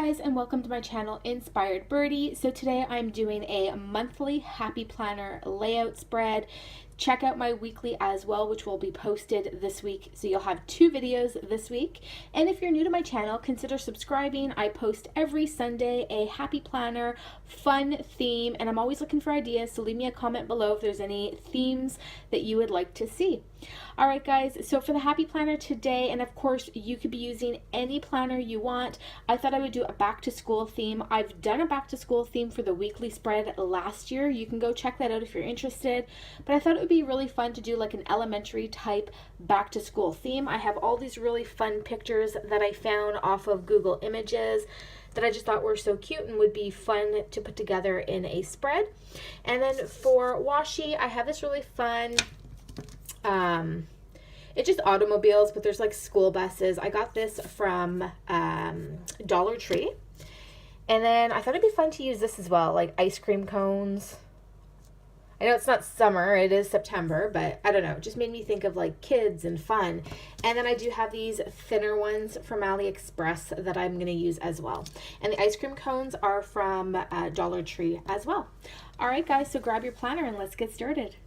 guys, and welcome to my channel Inspired Birdie. So today I'm doing a monthly happy planner layout spread. Check out my weekly as well, which will be posted this week. So you'll have 2 videos this week. And if you're new to my channel, consider subscribing. I post every Sunday a happy planner, fun theme, and I'm always looking for ideas. So leave me a comment below if there's any themes that you would like to see. All right, guys, so for the happy planner today, and of course you could be using any planner you want, I thought I would do a back to school theme. I've done a back to school theme for the weekly spread last year. You can go check that out if you're interested, but I thought it would be really fun to do like an elementary type back to school theme. I have all these really fun pictures that I found off of Google Images that I just thought were so cute and would be fun to put together in a spread. And then for washi, I have this really fun it's just automobiles, but there's like school buses. I got this from Dollar Tree. And then I thought it'd be fun to use this as well, like ice cream cones. I know it's not summer, it is September, but I don't know, it just made me think of like kids and fun. And then I do have these thinner ones from AliExpress that I'm going to use as well. And the ice cream cones are from Dollar Tree as well. All right, guys, so grab your planner and let's get started.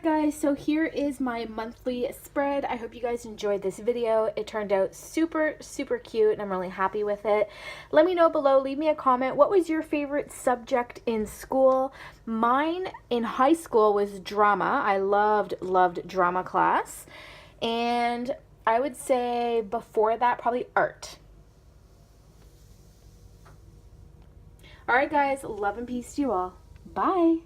guys, so here is my monthly spread. I hope you guys enjoyed this video. It turned out super cute and I'm really happy with it. Let me know below, leave me a comment. What was your favorite subject in school? Mine in high school was drama. I loved drama class. And I would say before that, probably art. All right, guys, love and peace to you all. Bye.